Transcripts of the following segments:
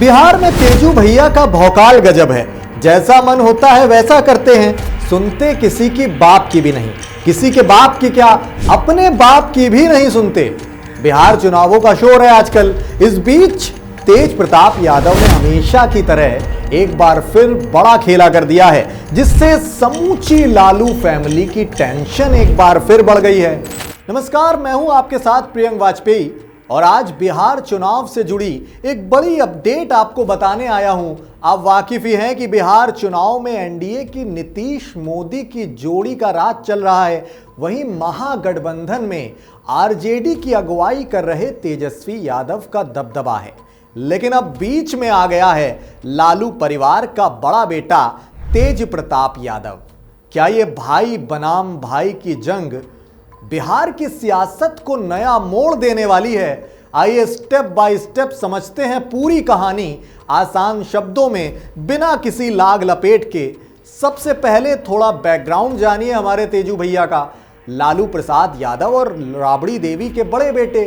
बिहार में तेजू भैया का भौकाल गजब है। जैसा मन होता है वैसा करते हैं, सुनते किसी की बाप की भी नहीं, किसी के बाप की क्या अपने बाप की भी नहीं सुनते। बिहार चुनावों का शोर है आजकल। इस बीच तेज प्रताप यादव ने हमेशा की तरह एक बार फिर बड़ा खेला कर दिया है, जिससे समूची लालू फैमिली की टेंशन एक बार फिर बढ़ गई है। नमस्कार, मैं हूं आपके साथ प्रियंक वाजपेयी और आज बिहार चुनाव से जुड़ी एक बड़ी अपडेट आपको बताने आया हूं। आप वाकिफ ही हैं कि बिहार चुनाव में एनडीए की नीतीश मोदी की जोड़ी का राज चल रहा है। वहीं महागठबंधन में आरजेडी की अगुवाई कर रहे तेजस्वी यादव का दबदबा है। लेकिन अब बीच में आ गया है लालू परिवार का बड़ा बेटा तेज प्रताप यादव। क्या ये भाई बनाम भाई की जंग बिहार की सियासत को नया मोड़ देने वाली है? आइए स्टेप बाय स्टेप समझते हैं पूरी कहानी आसान शब्दों में, बिना किसी लाग लपेट के। सबसे पहले थोड़ा बैकग्राउंड जानिए हमारे तेजू भैया का। लालू प्रसाद यादव और राबड़ी देवी के बड़े बेटे,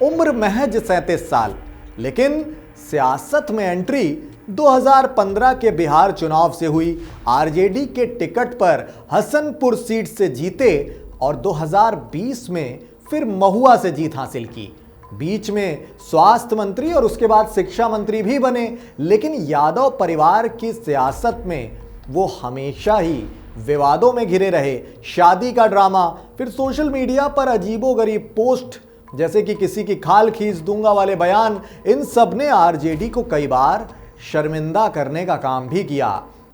उम्र महज 37 साल, लेकिन सियासत में एंट्री 2015 के बिहार चुनाव से हुई। आरजेडी के टिकट पर हसनपुर सीट से जीते और 2020 में फिर महुआ से जीत हासिल की। बीच में स्वास्थ्य मंत्री और उसके बाद शिक्षा मंत्री भी बने। लेकिन यादव परिवार की सियासत में वो हमेशा ही विवादों में घिरे रहे। शादी का ड्रामा, फिर सोशल मीडिया पर अजीबोगरीब पोस्ट जैसे कि किसी की खाल खींच दूंगा वाले बयान, इन सब ने आरजेडी को कई बार शर्मिंदा करने का काम भी किया।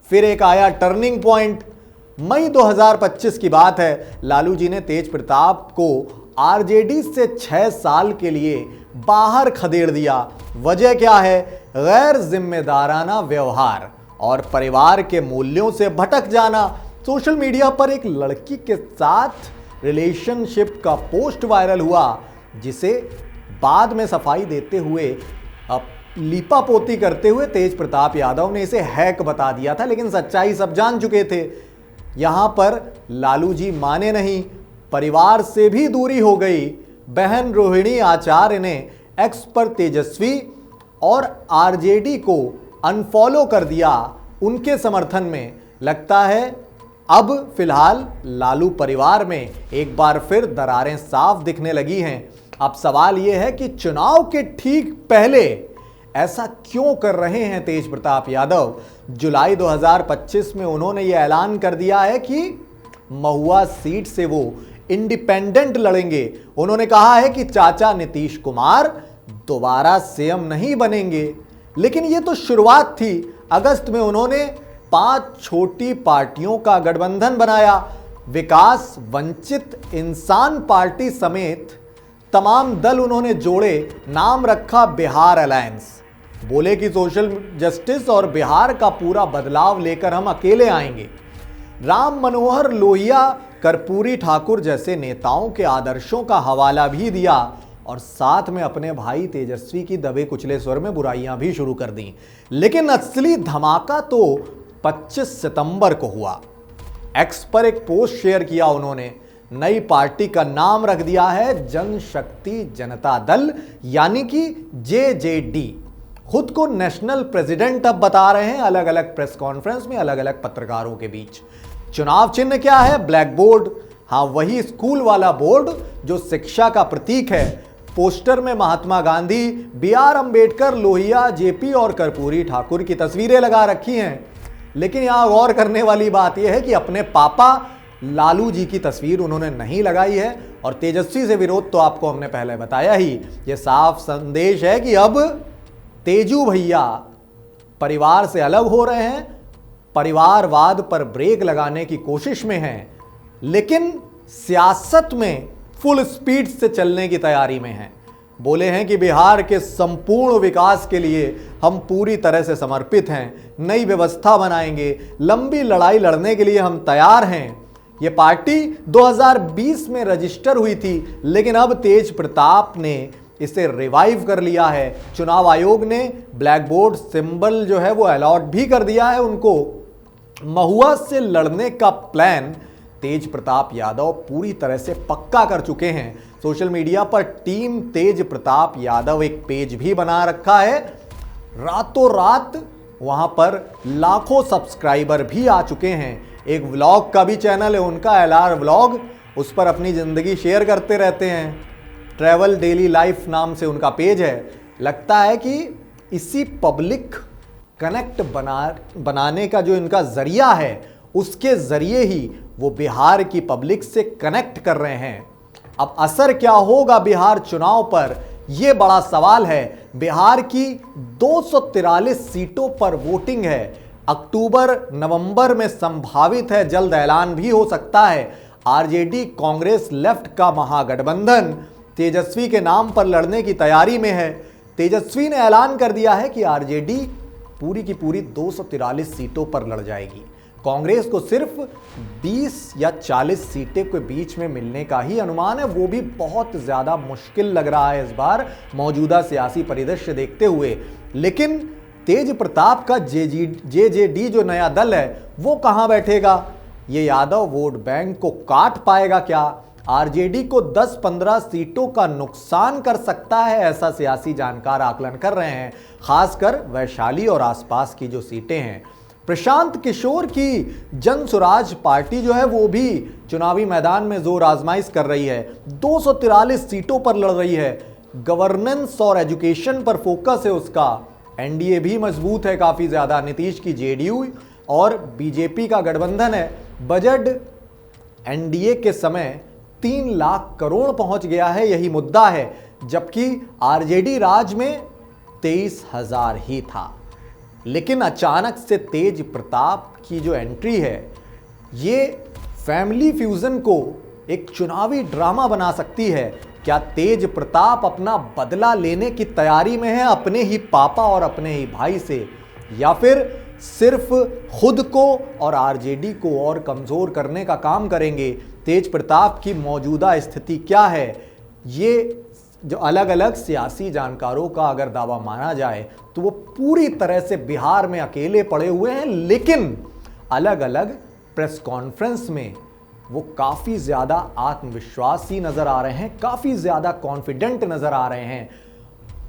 फिर एक आया टर्निंग पॉइंट। मई 2025 की बात है। लालू जी ने तेज प्रताप को आरजेडी से 6 साल के लिए बाहर खदेड़ दिया। वजह क्या है? गैर जिम्मेदाराना व्यवहार और परिवार के मूल्यों से भटक जाना। सोशल मीडिया पर एक लड़की के साथ रिलेशनशिप का पोस्ट वायरल हुआ, जिसे बाद में सफाई देते हुए लीपापोती करते हुए तेज प्रताप यादव ने इसे हैक बता दिया था। लेकिन सच्चाई सब जान चुके थे। यहां पर लालू जी माने नहीं, परिवार से भी दूरी हो गई। बहन रोहिणी आचार्य ने एक्स पर तेजस्वी और आरजेडी को अनफॉलो कर दिया उनके समर्थन में। लगता है अब फिलहाल लालू परिवार में एक बार फिर दरारें साफ दिखने लगी हैं। अब सवाल यह है कि चुनाव के ठीक पहले ऐसा क्यों कर रहे हैं तेज प्रताप यादव? जुलाई 2025 में उन्होंने यह ऐलान कर दिया है कि महुआ सीट से वो इंडिपेंडेंट लड़ेंगे। उन्होंने कहा है कि चाचा नीतीश कुमार दोबारा सीएम नहीं बनेंगे। लेकिन यह तो शुरुआत थी। अगस्त में उन्होंने 5 छोटी पार्टियों का गठबंधन बनाया। विकास वंचित इंसान पार्टी समेत तमाम दल उन्होंने जोड़े। नाम रखा बिहार अलायंस। बोले कि सोशल जस्टिस और बिहार का पूरा बदलाव लेकर हम अकेले आएंगे। राम मनोहर लोहिया, कर्पूरी ठाकुर जैसे नेताओं के आदर्शों का हवाला भी दिया और साथ में अपने भाई तेजस्वी की दबे कुचले स्वर में बुराइयां भी शुरू कर दी। लेकिन असली धमाका तो 25 सितंबर को हुआ। एक्स पर एक पोस्ट शेयर किया उन्होंने। नई पार्टी का नाम रख दिया है जनशक्ति जनता दल, यानी कि जेजेडी। खुद को नेशनल प्रेसिडेंट अब बता रहे हैं अलग अलग प्रेस कॉन्फ्रेंस में, अलग अलग पत्रकारों के बीच। चुनाव चिन्ह क्या है? Black board. हाँ, वही स्कूल वाला बोर्ड जो शिक्षा का प्रतीक है। पोस्टर में महात्मा गांधी, BR अंबेडकर, लोहिया, जेपी और कर्पूरी ठाकुर की तस्वीरें लगा रखी हैं। लेकिन यहां गौर करने वाली बात यह है कि अपने पापा लालू जी की तस्वीर उन्होंने नहीं लगाई है। और तेजस्वी से विरोध तो आपको हमने पहले बताया ही। यह साफ संदेश है कि अब तेजू भैया परिवार से अलग हो रहे हैं, परिवारवाद पर ब्रेक लगाने की कोशिश में हैं, लेकिन सियासत में फुल स्पीड से चलने की तैयारी में हैं। बोले हैं कि बिहार के संपूर्ण विकास के लिए हम पूरी तरह से समर्पित हैं, नई व्यवस्था बनाएंगे, लंबी लड़ाई लड़ने के लिए हम तैयार हैं। यह पार्टी 2020 में रजिस्टर हुई थी, लेकिन अब तेज प्रताप ने इसे रिवाइव कर लिया है। चुनाव आयोग ने ब्लैक बोर्ड सिंबल जो है वो अलॉट भी कर दिया है उनको। महुआ से लड़ने का प्लान तेज प्रताप यादव पूरी तरह से पक्का कर चुके हैं। सोशल मीडिया पर टीम तेज प्रताप यादव एक पेज भी बना रखा है रातों रात वहां पर लाखों सब्सक्राइबर भी आ चुके हैं। एक व्लॉग का भी चैनल है उनका, LR व्लॉग, उस पर अपनी ज़िंदगी शेयर करते रहते हैं। ट्रैवल डेली लाइफ नाम से उनका पेज है। लगता है कि इसी पब्लिक कनेक्ट बनाने का जो इनका जरिया है, उसके जरिए ही वो बिहार की पब्लिक से कनेक्ट कर रहे हैं। अब असर क्या होगा बिहार चुनाव पर, यह बड़ा सवाल है। बिहार की 243 सीटों पर वोटिंग है। अक्टूबर नवंबर में संभावित है, जल्द ऐलान भी हो सकता है। आरजेडी कांग्रेस लेफ्ट का महागठबंधन तेजस्वी के नाम पर लड़ने की तैयारी में है। तेजस्वी ने ऐलान कर दिया है कि आरजेडी पूरी की पूरी 243 सीटों पर लड़ जाएगी। कांग्रेस को सिर्फ 20 या 40 सीटें के बीच में मिलने का ही अनुमान है, वो भी बहुत ज़्यादा मुश्किल लग रहा है इस बार मौजूदा सियासी परिदृश्य देखते हुए। लेकिन तेज प्रताप का जेजेडी जो नया दल है, वो कहाँ बैठेगा? ये यादव वोट बैंक को काट पाएगा क्या? आरजेडी को 10-15 सीटों का नुकसान कर सकता है, ऐसा सियासी जानकार आकलन कर रहे हैं। खासकर वैशाली और आसपास की जो सीटें हैं। प्रशांत किशोर की जन स्वराज पार्टी जो है, वो भी चुनावी मैदान में जोर आजमाइश कर रही है। 243 सीटों पर लड़ रही है। गवर्नेंस और एजुकेशन पर फोकस है उसका। एनडीए भी मजबूत है काफी ज्यादा। नीतीश की जेडीयू और बीजेपी का गठबंधन है। बजट एनडीए के समय 3 लाख करोड़ पहुंच गया है, यही मुद्दा है। जबकि आरजेडी राज में 23,000 ही था। लेकिन अचानक से तेज प्रताप की जो एंट्री है, ये फैमिली फ्यूजन को एक चुनावी ड्रामा बना सकती है। क्या तेज प्रताप अपना बदला लेने की तैयारी में है अपने ही पापा और अपने ही भाई से, या फिर सिर्फ खुद को और आरजेडी को और कमजोर करने का काम करेंगे? तेज प्रताप की मौजूदा स्थिति क्या है, ये जो अलग अलग सियासी जानकारों का अगर दावा माना जाए तो वो पूरी तरह से बिहार में अकेले पड़े हुए हैं। लेकिन अलग अलग प्रेस कॉन्फ्रेंस में वो काफ़ी ज़्यादा आत्मविश्वासी नज़र आ रहे हैं, काफ़ी ज़्यादा कॉन्फिडेंट नज़र आ रहे हैं।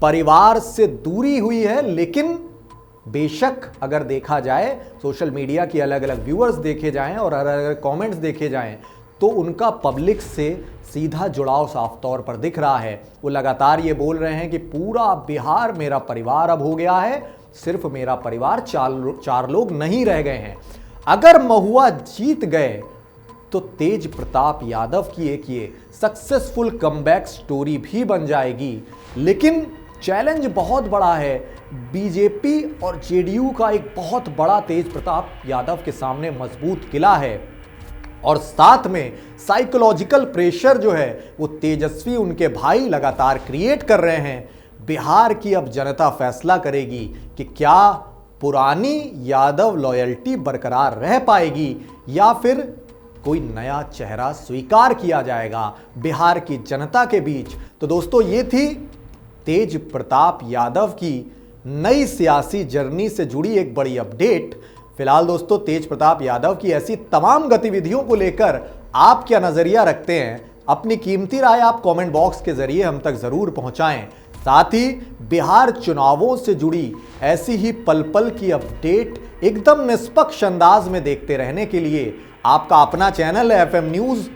परिवार से दूरी हुई है, लेकिन बेशक अगर देखा जाए, सोशल मीडिया की अलग अलग व्यूअर्स देखे जाएं और अलग अलग कमेंट्स देखे जाएं, तो उनका पब्लिक से सीधा जुड़ाव साफ तौर पर दिख रहा है। वो लगातार ये बोल रहे हैं कि पूरा बिहार मेरा परिवार अब हो गया है, सिर्फ मेरा परिवार, 4 लोग नहीं रह गए हैं। अगर महुआ जीत गए तो तेज प्रताप यादव की एक ये सक्सेसफुल कमबैक स्टोरी भी बन जाएगी। लेकिन चैलेंज बहुत बड़ा है। बीजेपी और जेडीयू का एक बहुत बड़ा तेज प्रताप यादव के सामने मजबूत किला है, और साथ में साइकोलॉजिकल प्रेशर जो है वो तेजस्वी उनके भाई लगातार क्रिएट कर रहे हैं। बिहार की अब जनता फैसला करेगी कि क्या पुरानी यादव लॉयल्टी बरकरार रह पाएगी या फिर कोई नया चेहरा स्वीकार किया जाएगा बिहार की जनता के बीच। तो दोस्तों, ये थी तेज प्रताप यादव की नई सियासी जर्नी से जुड़ी एक बड़ी अपडेट। फिलहाल दोस्तों, तेज प्रताप यादव की ऐसी तमाम गतिविधियों को लेकर आप क्या नजरिया रखते हैं? अपनी कीमती राय आप कमेंट बॉक्स के जरिए हम तक जरूर पहुंचाएं। साथ ही बिहार चुनावों से जुड़ी ऐसी ही पल पल की अपडेट एकदम निष्पक्ष अंदाज में देखते रहने के लिए आपका अपना चैनल है FM न्यूज़,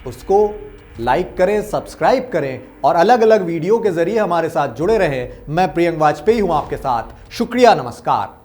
उसको लाइक करें, सब्सक्राइब करें और अलग अलग वीडियो के जरिए हमारे साथ जुड़े रहें। मैं प्रियंक वाजपेयी हूं आपके साथ। शुक्रिया, नमस्कार।